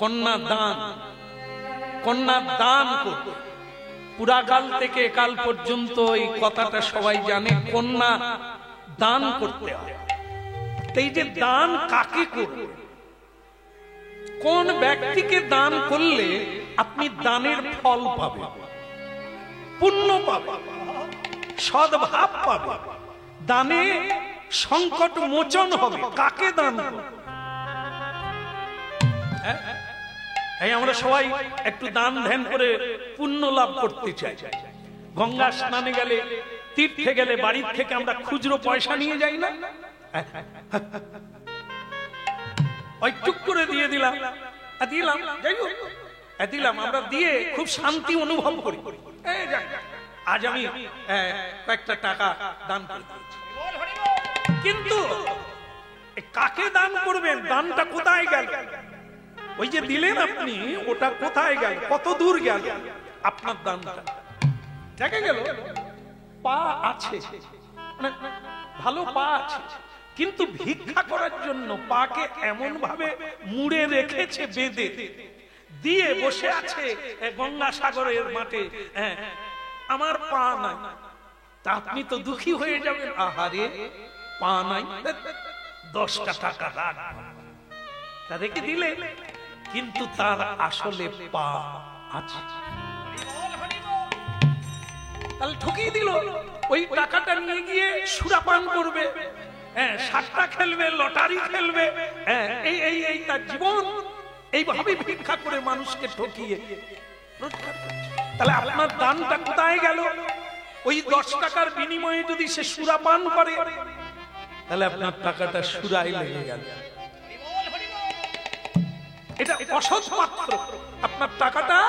কন্যা দান, কন্যা দান করতে পুরাকাল থেকে কাল পর্যন্ত এই কথাটা সবাই জানে, কন্যা দান করতে হয়। এই যে দান কাকে করবে, কোন ব্যক্তিকে দান করলে আপনি দানের ফল পাবেন, পুণ্য পাবেন, সদ্ভাব পাবেন, দানে সংকট মোচন হবে, কাকে দান করবে? এই আমরা সবাই একটু দান ধ্যান করে পুণ্য লাভ করতে চাই। গঙ্গা স্নানে গেলে, তীর্থে গেলে বাড়ির থেকে আমরা খুচরো পয়সা নিয়ে যাই না, ওই টুক করে দিয়ে দিলাম, দিলাম, যাই হোক দিলাম, আমরা দিয়ে খুব শান্তি অনুভব করি। আজ আমি কয়েকটা টাকা দান করে দিয়েছি, কিন্তু কাকে দান করবেন? দানটা কোথায় গেল? ওই যে দিলেন আপনি, ওটা কোথায় গেল, কত দূর গেল আপনার দানটা? দেখা গেল পা আছে, ভালো পা আছে, কিন্তু ভিক্ষা করার জন্য পাকে এমন ভাবে মুড়ে রেখেছে, বেঁধে দিয়ে বসে আছে গঙ্গাসাগরের মাঠে, আমার পা নাই। তা আপনি তো দুঃখী হয়ে যাবেন, আহারে পা নাই, 10টা টাকা রাখ, তা রেখে দিলে, কিন্তু তার আসলে পা আছে। তাহলে ঠকিয়ে দিল। ওই টাকাটা নিয়ে গিয়ে সুরাপান করবে, সাতটা খেলবে, লটারি খেলবে, এই তার জীবন। এইভাবে ভিক্ষা করে মানুষকে ঠকিয়ে রোজগার করছে। তাহলে আপনার দানটা কোথায় গেল? ওই 10 টাকার বিনিময়ে যদি সে সুরাপান করে, তাহলে আপনার টাকাটা সুরাই লেগে গেল। এটা অসৎ পাত্র, আপনার টাকাটা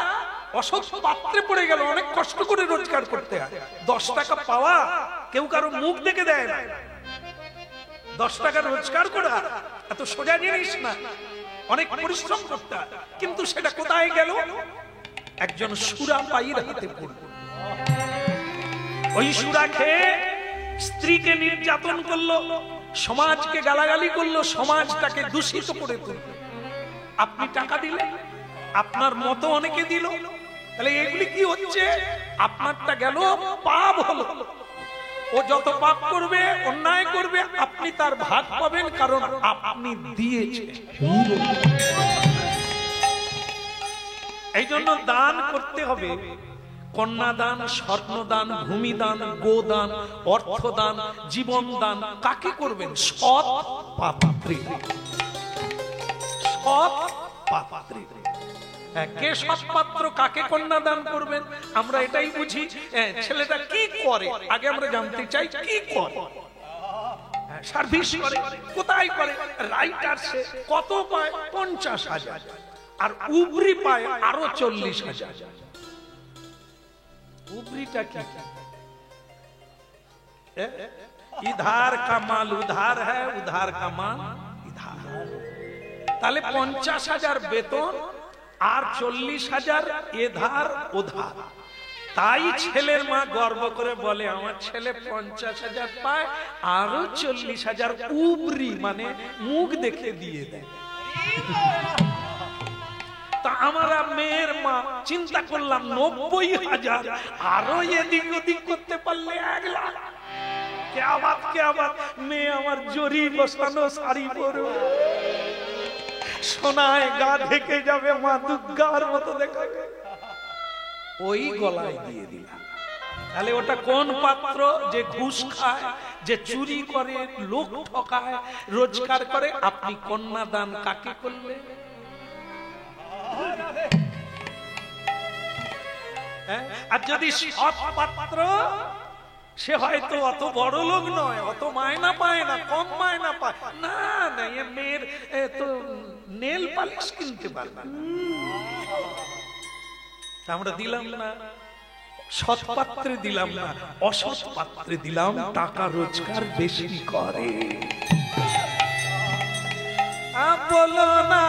অসৎ পাত্রে পড়ে গেল। অনেক কষ্ট করে রোজগার করতে হয়। 10 টাকা পাওয়া কেউ কারো মুখ দেখে দেয় না। 10 টাকা রোজগার করা এত সোজা জিনিস না, অনেক পরিশ্রম করতে হয়। কিন্তু সেটা কোথায় গেল? একজন সুরা পাইর হাতে পড়ল। ওই সুরা খেয়ে স্ত্রীকে নির্যাতন করলো, সমাজকে গালাগালি করলো, সমাজটাকে দূষিত করে তুলল। আপনি টাকা দিলেন, আপনার মতো অনেকে দিল, তাহলে এগুলি কি হচ্ছে? আপনারটা গেল, পাপ হলো। ও যত পাপ করবে, অন্যায় করবে, আপনি তার ভাগ পাবেন, কারণ আপনি দিয়েছেন। এই জন্য দান করতে হবে। কন্যাদান, স্বর্ণদান, ভূমিদান, গোদান, অর্থদান, জীবন দান কাকে করবেন? সৎ পাত্রে। সৎ পাত্রে। কে সৎ পাত্র? কাকে কন্যাদান করবেন? আমরা এটাই বুঝি, ছেলেটা কি করে আগে আমরা জানতে চাই। কি করে? সার্ভিস করে। কোথায় করে? রাইটার সে কত পায়? 50,000, আর উবরি পায় আরো 40,000। উবরিটা কি? ইধার কা মাল উধার হ্যায়, উধার কা মাল ইধার। তাহলে 50,000 বেতন আর 40,000 এধার ওধার। তাই ছেলের মা গর্ব করে বলে, আমার ছেলে 50,000 পায়, আরো 40,000 উবরি, মানে মুখ দেখে দিয়ে দেয়। তা আমরা মেয়ের মা চিন্তা করলাম 90,000, আরো এদিক ওদিক করতে পারলে 1 লাখ। কে আবার মেয়ে আমার জরি বসানো শাড়ি পরবে, সোনায় গা ঢেকে যাবে, মা দুর্গার মতো দেখাবে, ওই গলায় দিয়ে দিলাম। তাহলে ওটা কোন পাত্র? যে ঘুষ খায়, যে চুরি করে, লোক ঠকায়, রোজগার করে। আপনি কন্যাদান কাকে করলে? আর যদি সৎ পাত্র, সে হয়তো অত বড় লোক নয়, অত মায়না পায় না, কম মায়না পায় না, না এ মেয়ের তো নেল পালিশ কিনতে পারবে না, আমরা দিলাম না। সৎ পাত্রে দিলাম না, অসৎ পাত্রে দিলাম, টাকা রোজগার বেশি করে। বলো না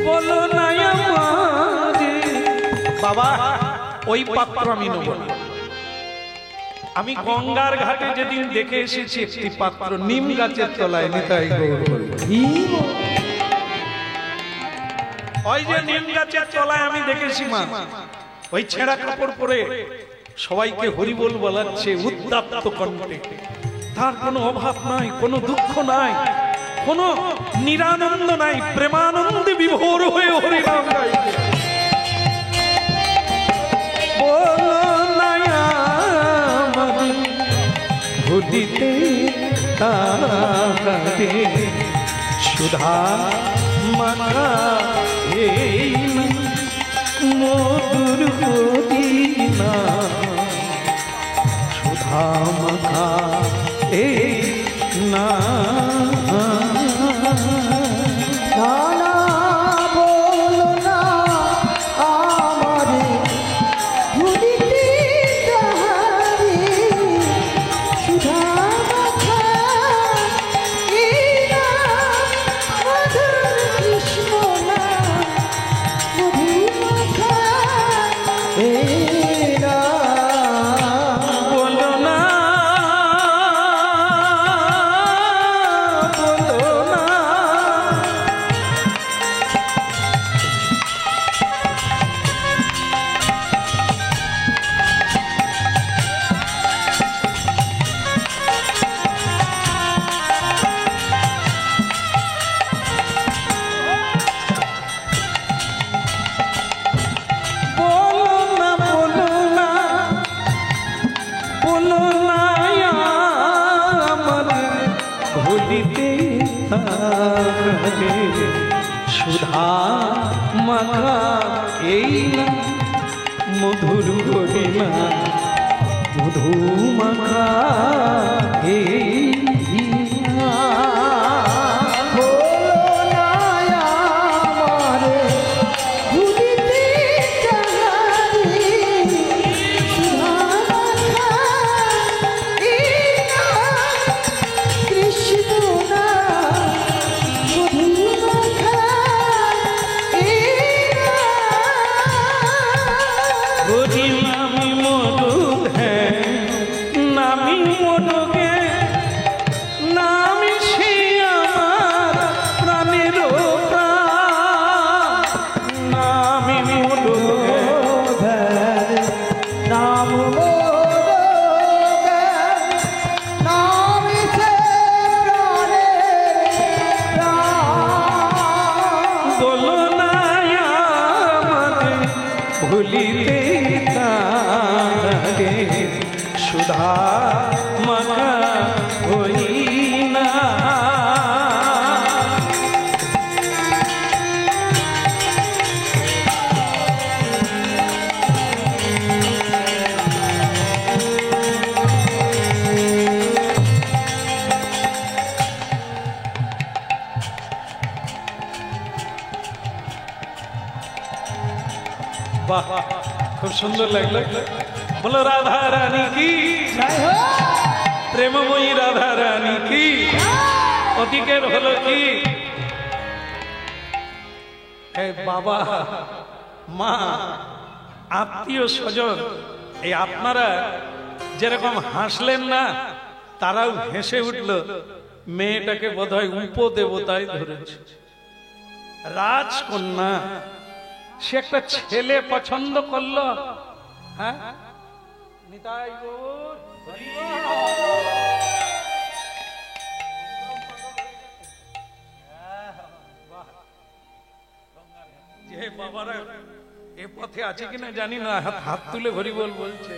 বলো না আমারে। বাবা ওই পাত্র আমি নেব না। আমি গঙ্গার ঘাটে যেদিন দেখে এসেছি একটি পাত্র নিম গাছের তলায়, নিতাই গৌর বলল। ওই যে নিম গাছের তলায় আমি দেখেছি মা, ওই ছেঁড়া কাপড় পরে সবাইকে হরিবোল বলাচ্ছে উত্তাপ্ত কণ্ঠে। তার কোনো অভাব নাই, কোনো দুঃখ নাই, কোনো নিরানন্দ নাই, প্রেমানন্দে বিভোর হয়ে হরিনাম গাইছে। বলো না আমারে ভুলিতে তারে, সুধা মাখা এই মধুর মদিনা, সুধা মাখা এই না। সুধা মাখা এই না মধুর গরিমা, মধু মাখা এই না। বাহ, খুব সুন্দর লাগলো। বলো রাধা রানী কি, প্রেমময়ী রাধা রানী কি। অধিকের হলো কি বাবা মা আত্মীয় স্বজন, এই আপনারা যেরকম হাসলেন না, তারাও হেসে উঠল। মেয়েটাকে বোধহয় উপদেবতায় ধরেছে, রাজকন্যা। সে একটা ছেলে পছন্দ করলো। হ্যাঁ, নিতাই গৌর হরি বল। যে বাবারা এ পথে আছে কিনা জানি না, হাত তুলে হরি বল বলছে।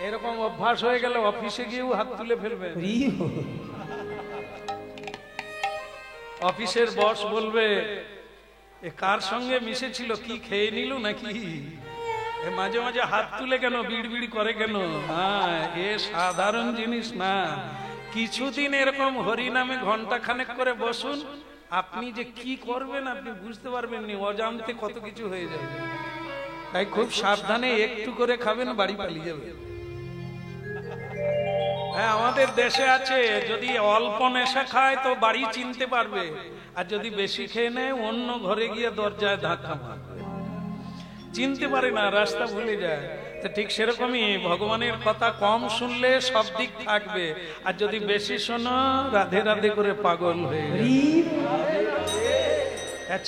এরকম অভ্যাস হয়ে গেলে অফিসে গিয়েও হাত তুলে ফেলবে। অফিসের বস বলবে এ কার সঙ্গে মিশেছিল, কি খেয়ে নিল নাকি, এ মাঝে মাঝে হাত তুলে কেন, বিড়বিড় করে কেন। হ্যাঁ, এ সাধারণ জিনিস না। কিছুদিন এরকম হরি নামে ঘন্টা খানেক করে বসুন, আপনি যে কি করবেন আপনি বুঝতে পারবেন না, অজান্তে কত কিছু হয়ে যাবে। তাই খুব সাবধানে একটু করে খাবেন, বাড়ি পালিয়ে যাবে। হ্যাঁ, আমাদের দেশে আছে, যদি অল্প নেশা খায় তো বাড়ি চিনতে পারবে, আর যদি বেশি খেয়ে নেয় অন্য ঘরে গিয়ে দরজায় ধাক্কা মারবে, চিনতে পারে না, রাস্তা ভুলে যায়। তো ঠিক সেরকমই ভগবানের কথা কম শুনলে সব দিক থাকবে, আর যদি বেশি শোনো রাধে রাধে করে পাগল হয়ে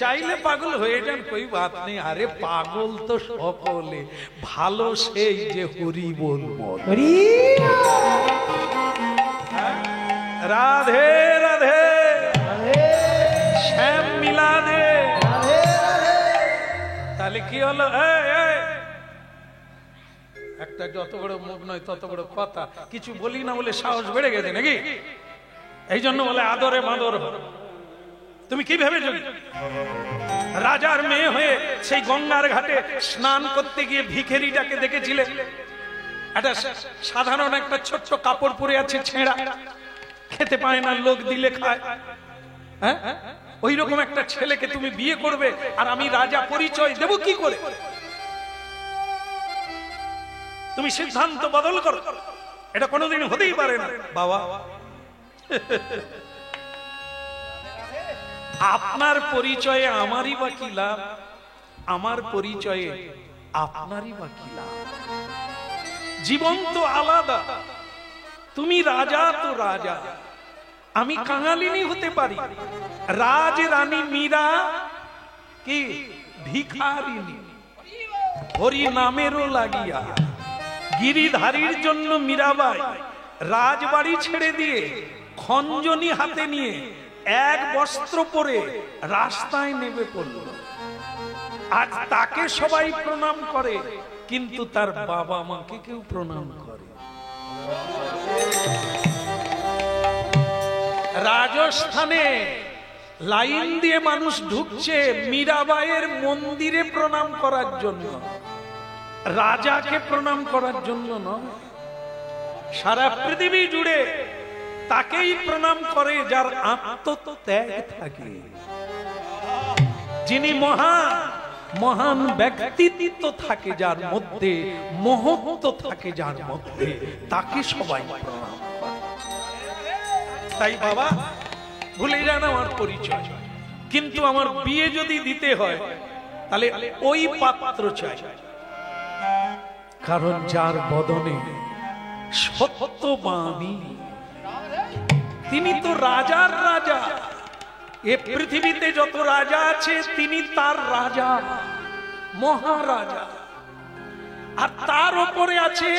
চাইলে পাগল হয়ে যান, কই বাত নেই। আরে পাগল তো সকলে, ভালো সেই যে হরি বল রাধে রাধে শ্যাম মিলা দে। তাহলে কি হলো, একটা যত বড় মুখ নয় তত বড় কথা, কিছু বলি না বলে সাহস বেড়ে গেছে নাকি? এই জন্য বলে আদরে মাদর। তুমি কি ভেবেছো রাজার মেয়ে হয়ে সেই গঙ্গার ঘাটে স্নান করতে গিয়ে ভিখারিটাকে দেখেছিলে? একটা সাধারণ একটা ছোট্ট কাপড় পরে আছে, ছেঁড়া, খেতে পায় না, লোক দিলে খায়। হ্যাঁ, ওই রকম একটা ছেলেকে তুমি বিয়ে করবে, আর আমি রাজা পরিচয় দেব কি করে? তুমি সিদ্ধান্ত বদল করো, এটা কোনোদিন হতেই পারে না বাবা। আপনার পরিচয়ে আমারই বা কি লাভ, আমার পরিচয়ে আপনারই বা কি লাভ? জীবন তো আলাদা, তুমি রাজা তো রাজা, আমি কাঙালিনী হতে পারি। রাজ রানী মীরা কি ভিখারিনী, হরি নামেরও লাগিয়া। গিরিধারীর জন্য মীরাবাই রাজবাড়ি ছেড়ে দিয়ে খঞ্জনি হাতে নিয়ে এক বস্ত্র পরে রাস্তায় নেমে পড়ল। আজ তাকে সবাই প্রণাম করে, কিন্তু তার বাবা মাকে কেউ প্রণাম করে। রাজস্থানে লাইন দিয়ে মানুষ ঢুকছে মীরাবাইয়ের মন্দিরে প্রণাম করার জন্য, রাজাকে প্রণাম করার জন্য নয়। সারা পৃথিবী জুড়ে তাকেই প্রণাম করে যার আত্মত্যাগ থাকে, যিনি মহান ব্যক্তিত্ব থাকে যার মধ্যে, মহত্ব থাকে যার মধ্যে, তাকে সবাই প্রণাম করে। তাই বাবা ভুলে যান আমার পরিচয়, কিন্তু আমার বিয়ে যদি দিতে হয় তাহলে ওই পাত্র চাই, কারণ যার বদনে সত্যবাণী, তিনি তো রাজার রাজা। এ পৃথিবীতে যত রাজা আছে তিনি তার রাজা, মহারাজা, আর তার উপরে আছে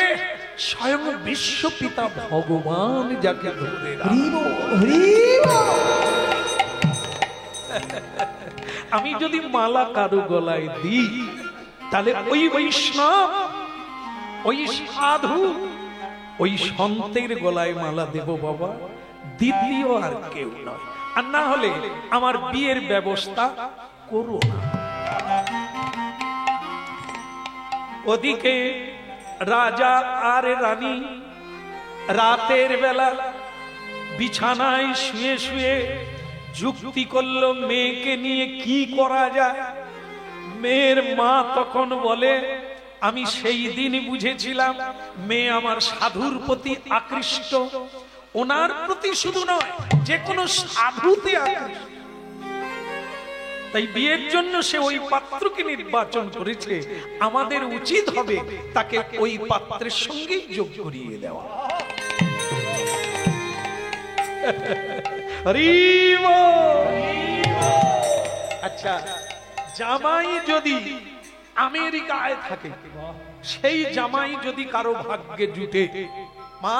স্বয়ং বিশ্বপিতা ভগবান, যাকে ধরে আমি যদি মালা কারো গলায় দিই তাহলে ওই বৈষ্ণব, ওই সাধু, ওই সন্তের গলায় মালা দেব বাবা, দ্বিতীয় আর কেউ নয়। আর না হলে আমার বিয়ের ব্যবস্থা করো না। ওদিকে রাজা আর রানী রাতের বেলা বিছানায় শুয়ে শুয়ে যুক্তি করলো মেয়েকে নিয়ে কি করা যায়। মেয়ের মা তখন বলে, আমি সেই দিন বুঝেছিলাম মেয়ে আমার সাধুর প্রতি আকৃষ্ট, ওনার প্রতি শুধু নয়, যে কোনো সাধুতে আকৃষ্ট। তাই বিয়ের জন্য সে ওই পাত্রকে নির্বাচন করেছে, আমাদের উচিত হবে তাকে ওই পাত্রের সঙ্গে যোগ করিয়ে দেওয়া। আচ্ছা, জামাই যদি আমেরিকায় থাকে, সেই জামাই যদি কারো ভাগ্যে জুটে, মা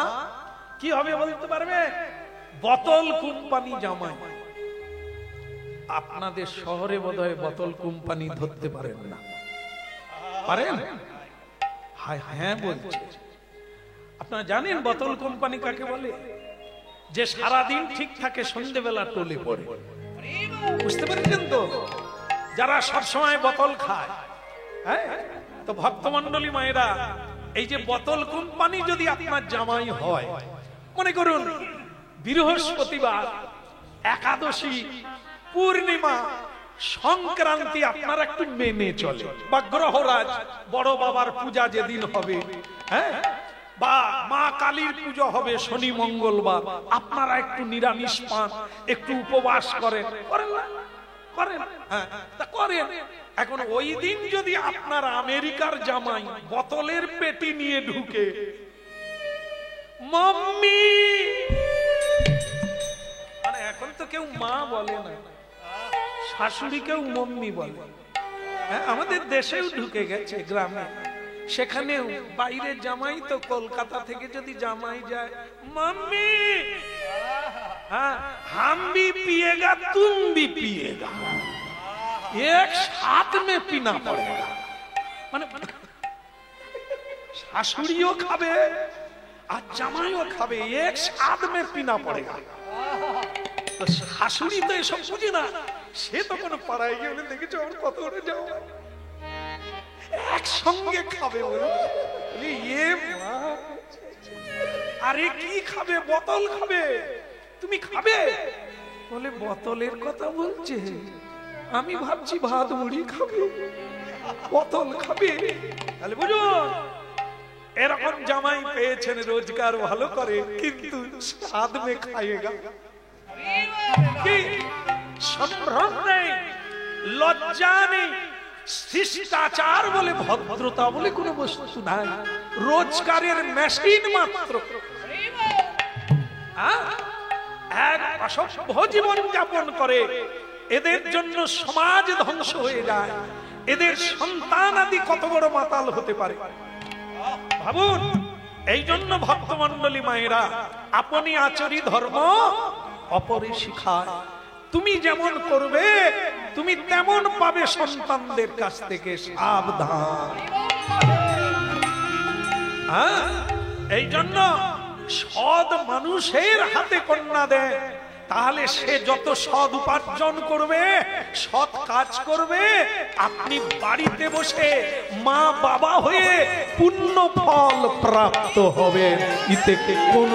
কি হবে বলতে পারবে? বোতল কোম্পানি জামাই। আপনাদের শহরে বোধহয় বোতল কোম্পানি ধরতে পারেন না, পারেন? হ্যাঁ বলছে। আপনারা জানেন বোতল কোম্পানি কাকে বলে? যে সারাদিন ঠিক থাকে, সন্ধ্যেবেলা টলে পড়ে। বুঝতে পেরেছেন তো? যারা সবসময় বোতল খায়। হ্যাঁ, তো ভক্তমন্ডলী মায়েরা, এই যে বোতল কোম্পানি যদি আপনার জামাই হয়, মনে করুন বৃহস্পতিবার, একাদশী, পূর্ণিমা, সংক্রান্তি আপনারা একটু মেনে চলে, বা গ্রহরাজ, বড় বাবার পূজা যেদিন হবে, হ্যাঁ, বা মা কালীর পুজো হবে শনি মঙ্গলবার, আপনারা একটু নিরামিষ পান, একটু উপবাস করেন, করেন না? করেন, হ্যাঁ তা করেন। এখন ওই দিন যদি আপনার আমেরিকার জামাই বোতলের পেটি নিয়ে ঢুকে, মাম্মি, মানে এখন তো কেউ মা বলে না, শাশুড়িকেও মাম্মি বলে। হ্যাঁ, আমাদের দেশেও ঢুকে গেছে, গ্রামে সেখানেও। বাইরের জামাই তো কলকাতা থেকে যদি জামাই যায়, মাম্মি, हाँ हम भी पिएगा तुम भी पिएगा, एक साथ में पीना पड़ेगा। মানে শাশুড়িও খাবে আর জামাইও খাবে, এক সাথ में पीना पड़ेगा। তো শাশুড়ি তো এসব বুঝে না, সে তো কোনো পাড়ায় গিয়ে বলে, দেখেছো আমার কত করে যাও, একসঙ্গে খাবে বলে। আরে কি খাবে? বোতল খাবে। তুমি খাবে বলে বোতলের কথা বলছে, আমি ভাবছি ভাত মুড়ি খাবে, বোতল খাবে। তাহলে বুঝুন, এরকম জামাই পেয়েছেন, রোজগার ভালো করে কিন্তু স্বাদ মে খায়েগা। কি সম্ভ্রম নেই, লজ্জা নেই, শিষ্টাচার বলে, ভদ্রতা বলে কোনো বস্তু নাই, রোজগারের মেশিন মাত্র। এক অসভ্য জীবন যাপন করে, এদের জন্য সমাজ ধ্বংস হয়ে যায়, এদের সন্তান আদি কত বড় মাতাল হতে পারে ভাবুন। এই জন্য ভক্তমণ্ডলী মায়েরা, আপনি আচরি ধর্ম অপরে শিখায়। তুমি যেমন করবে তুমি তেমন পাবে সন্তানদের কাছ থেকে, সাবধান। এই জন্য সৎ মানুষের হাতে কন্যা দেয়, তাহলে সে যত সৎ উপার্জন করবে, সৎ কাজ করবে, আপনি বাড়িতে বসে মা বাবা হয়ে পুণ্য ফল প্রাপ্ত হবে। এতে কোন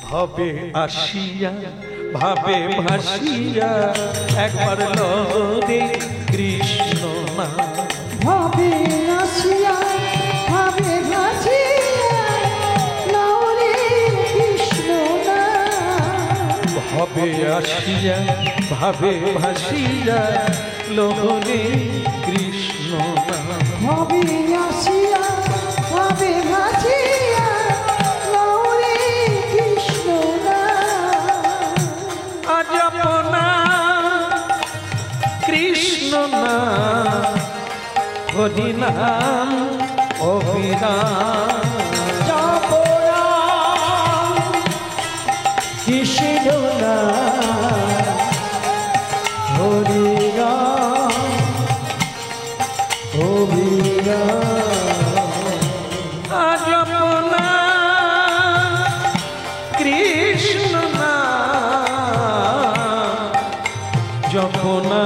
ভাবে আসিয়া ভাবে ভাসিয়া একবার লরে কৃষ্ণ না, ভাবে আসিয়া ভাবে ভাসিয়া লরে কৃষ্ণ না, ভাবে আসিয়া ভাবে ভাসিয়া লরে কৃষ্ণ না, ভাবে আসিয়া ভাবে ভাসিয়া লরে কৃষ্ণ না, আজ আপনা কৃষ্ণ না, হরি নাম অবিরাম, জপরা কৃষ্ণ না, হরি রাম অবিরাম, আজ আপনা কৃষ্ণ না, যপনা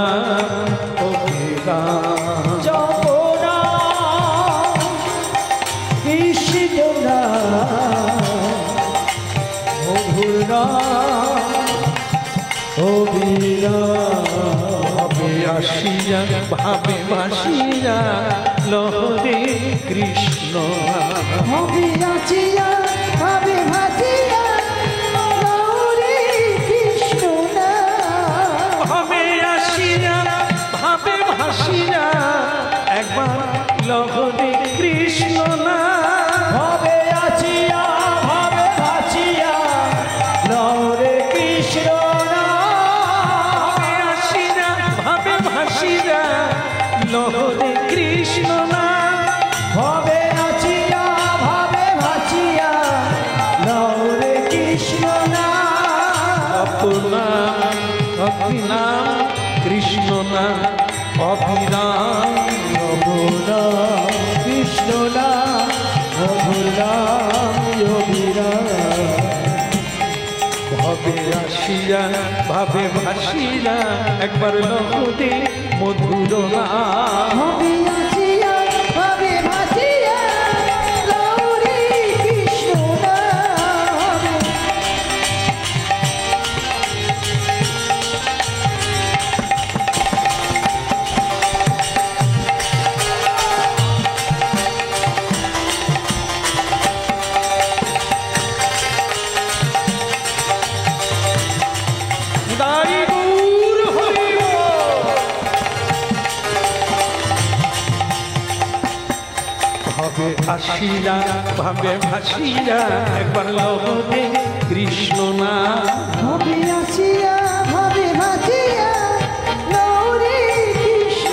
অবিরাম, জপরা কৃষ্ণ না, মধুর নাম অবিরাম, ভাবে আসিয়া ভাবে ভাসিয়া লহরে কৃষ্ণ, ভাবে আসিয়া ভাবে ভাসিয়া লরে কৃষ্ণ না, ভাবে আসিয়া ভাবে ভাসিয়া একবার লহরে কৃষ্ণ না, ভাবে আসিয়া ভাবে ভাসিয়া লরে কৃষ্ণ না, ভাবে আসিয়া ভাবে ভাসিয়া লহরে কৃষ্ণ না, ভাবে আসিয়া ভাবে ভাসিয়া লরে কৃষ্ণ না, অপনাম অভিনাম কৃষ্ণ না, অভিরাম অভিরাম কৃষ্ণ না, অভিরাম অভিরাম, ভাবে আসিয়া ভাবে ভাসিয়া একবার লহরে মধুর নাম, ভাবে আসিয়া ভাবে ভাসিয়া লরে কৃষ্ণ না, ভাসিয়া ভাবে ভাসিয়া একবার লগতে কৃষ্ণ না ভবে আসিয়া ভবে ভাসিয়া গৌরী কৃষ্ণ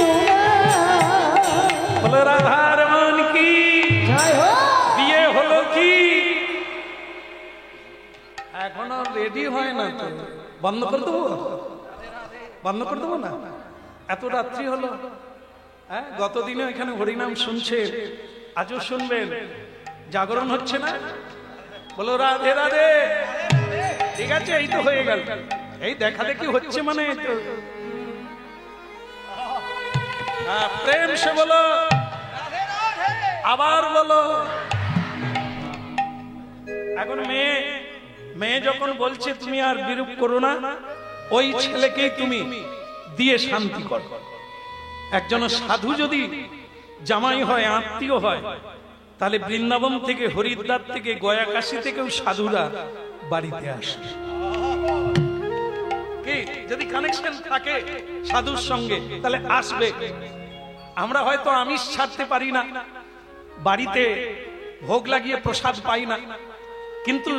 বলে রাধার মন কি জয় হোক। বিয়ে হলো কি এখনো রেডি হয় না তো বন্ধ করে দেবো বন্ধ করে দেবো না এত রাত্রি হলো হ্যাঁ গতদিনে এখানে হরিনাম শুনছে আজও শুনবেন জাগরণ হচ্ছে না বলো রাধে রাধে ঠিক আছে এই তো হয়ে গেল এই দেখা দেখি হচ্ছে মানে এই তো প্রেম সে বলো আবার বলো এখন মেয়ে যখন বলছে তুমি আর বিরূপ করো না ওই ছেলেকেই তুমি দিয়ে শান্তি করো একজন সাধু যদি জামাই হয় আত্মীয় হয় তাহলে বৃন্দাবন থেকে হরিদ্বার থেকে গয়া কাশী থেকেও সাধুরা বাড়িতে আসে কি যদি কানেকশন থাকে সাধুর সঙ্গে তাহলে আসবে আমরা হয়তো আমিষ ছাড়তে পারি না বাড়িতে ভোগ লাগিয়ে প্রসাদ পাই না কিন্তু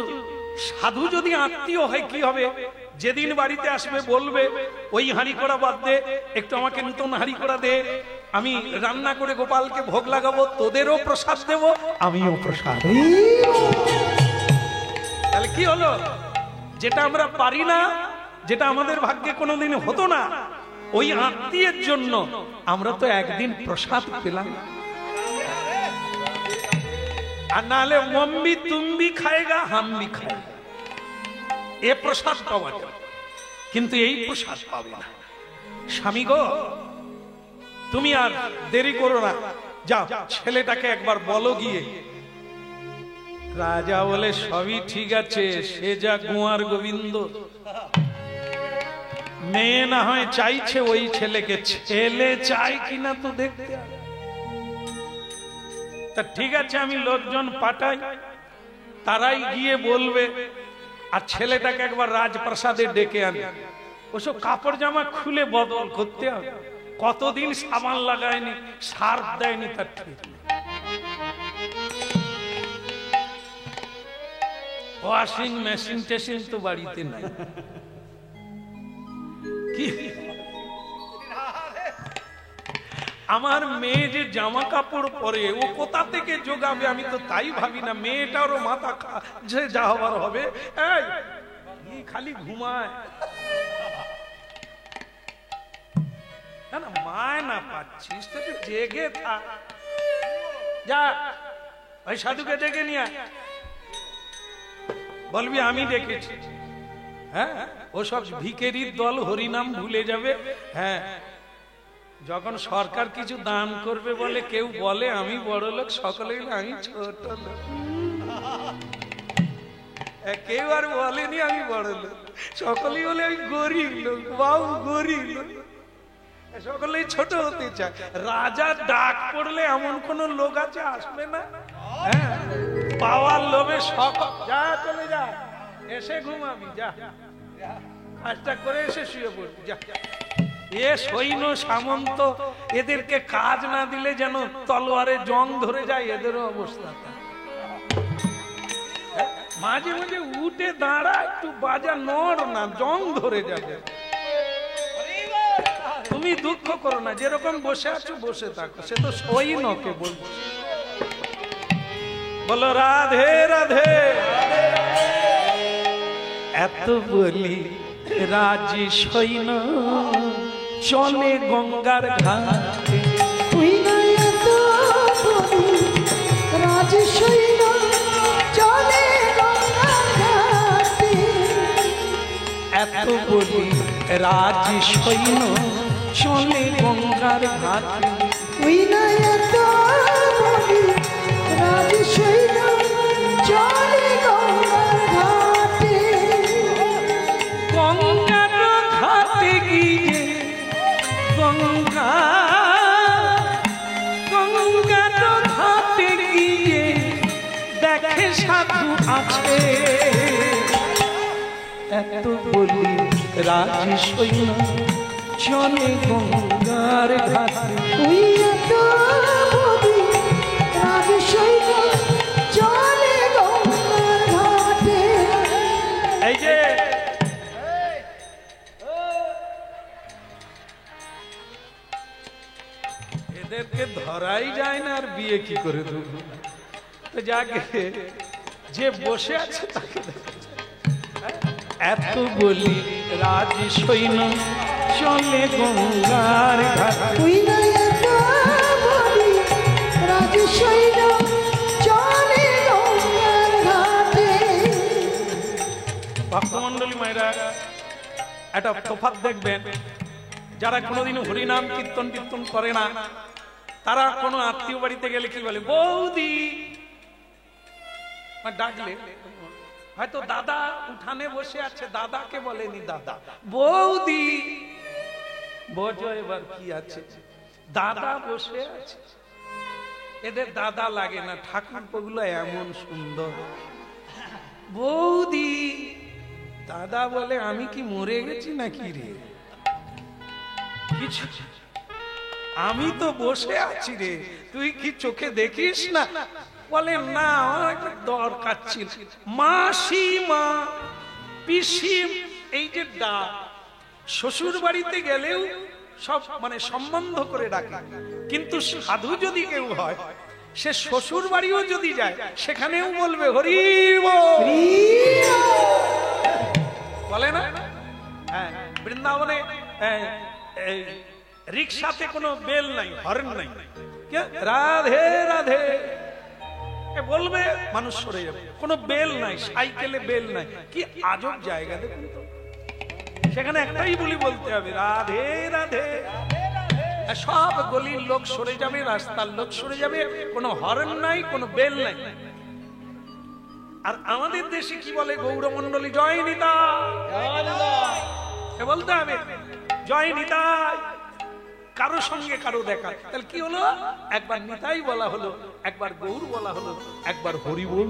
সাধু যদি আত্মীয় হয় কি হবে যেদিন বাড়িতে আসবে বলবে ওই হাঁড়ি করা বাদ দে একটু আমাকে নতুন হাঁড়ি করা দে আমি রান্না করে গোপালকে ভোগ লাগাবো তোদেরও প্রসাদ দেব আমিও প্রসাদ তাহলে কি হলো যেটা আমরা পারি না যেটা আমাদের ভাগ্যে কোনোদিন হতো না ওই আত্মীয়ের জন্য আমরা তো একদিন প্রসাদ পেলাম আর নাহলে মম্বি তুমি খায়গা হাম ভি খায়গা এ প্রসাদ পাওয়া যায় কিন্তু এই প্রসাদ পাবে না স্বামী গো তুমি আর দেরি করো না যাও ছেলেটাকে একবার বলো গিয়ে রাজা বলে সবই ঠিক আছে সে যা গোয়ার গোবিন্দ মেয়ে না হয় চাইছে ওই ছেলেকে ছেলে চাই কিনা তো দেখতে হবে তা ঠিক আছে আমি লোকজন পাঠাই তারাই গিয়ে বলবে আর ছেলেটাকে একবার রাজপ্রাসাদে ডেকে আনে ওসব কাপড় জামা খুলে বদল করতে হবে কতদিন সাবান লাগায়নি সার্ফ দেয়নি তার ঠিক ওয়াশিং মেশিন টেশিন তো বাড়িতে নাই কি আমার মেয়ে যে জামা কাপড় পরে ও কোথা থেকে জোগাবে আমি তো তাই ভাবি না মেয়েটারও মাথা যে যা হবার হবে এই খালি ঘুমায় না মায় না পাচ্ছিস তো জেগে থাক যা ওই সাধুকে ডেকে নিয়ে বলবি আমি ডেকেছি হ্যাঁ ও সব ভিখারির দল হরিনাম ভুলে যাবে হ্যাঁ যখন সরকার কিছু দান করবে বলে কেউ বলে আমি বড় লোক সকলে আমি ছোট লোক কেউ আর বলেনি আমি বড় লোক সকলেই বলে আমি গরিব লোক বাবু গরিব লোক সকলেই ছোট হতে চায় রাজা ডাক পড়লে এমন কোন লোক আছে আসবে না হ্যাঁ পাওয়ার লোভে সকল যা চলে যা এসে ঘুমাবি যা কাজটা করে এসে শুয়ে পড়বি যা এ সৈন্য সামন্ত এদেরকে কাজ না দিলে যেন তলোয়ারে জং ধরে যায় এদেরও অবস্থা মাঝে মাঝে উঠে দাঁড়া একটু বাজা নড় না জং ধরে যাবে তুমি দুঃখ করো না যেরকম বসে আছো বসে থাকো সে তো সৈন্যকে বলছে বলো রাধে রাধে এত বলি রাজি সৈন্য চলে গঙ্গার ঘাটে তুই না এত বলি রাজি সৈন্য চলে গঙ্গার ঘাটে এত বলি রাজি সৈন্য চলে গঙ্গার ঘাটে তুই না এত বলি রাজি সৈন্য চলে গঙ্গার ঘাটে গঙ্গার ঘাটে গিয়ে গঙ্গার ঘাটে গিয়ে দেখে সাধু আছে এত বলি রাজি সৈন্য চলে গঙ্গার ঘাটে তুই এত বলি রাজি সৈন্য বিয়ে কি করে দেবো? তো যাকে যে বসে আছে তাকে এত বলি রাজ সৈন্য চলে গঙ্গার ঘাট। তুই না এত বলি রাজ সৈন্য চলে গঙ্গার ঘাটে। ভক্তমন্ডলী মায়েরা, একটা তফাৎ দেখবেন, যারা কোনোদিন হরিনাম কীর্তন কীর্তন করে না, তারা কোনো আত্মীয় বাড়িতে গেলে কি বলে? বৌদি। ডাকলে হয়তো দাদা উঠানে বসে আছে, দাদাকে বলেনি দাদা, বৌদি। বোঝো এবার কি আছে, দাদা বসে আছে। এদের দাদা লাগে না, ঠাকুরগুলো এমন সুন্দর। বৌদি। দাদা বলে আমি কি মরে গেছি নাকি রে? কিছু, আমি তো বসে আছি রে, তুই কি চোখে দেখিস না? বলে না, আমার দরকার ছিল। মাসিমা, পিসিম, এই যে ডাক, শ্বশুর বাড়িতে গেলেও সব মানে সম্বন্ধ করে ডাকে, কিন্তু সাধু যদি কেউ হয়, সে শ্বশুর বাড়িও যদি যায়, সেখানেও বলবে হরি বল। বলে না? হ্যাঁ, বৃন্দাবনে রিক্সাতে কোনো বেল নাই, হর্ন নাই, রাধে রাধে বলবে, মানুষ সরে যাবে। কোনো বেল নাই, সাইকেলে বেল নাই, কি আজব জায়গা দেখুন তো। সেখানে একটাই বলি বলতে হবে, রাধে রাধে। সব গলির লোক সরে যাবে, রাস্তার লোক সরে যাবে, কোনো হর্ন নাই, কোনো বেল নাই। আর আমাদের দেশে কি বলে? গৌরমণ্ডলী জয় নিতাই বলতে হবে, জয় নিতাই। কারো সঙ্গে কারো দেখা, তাহলে কি হলো? একবার নিতাই বলা হলো, একবার গৌর বলা হলো, একবার হরি বল।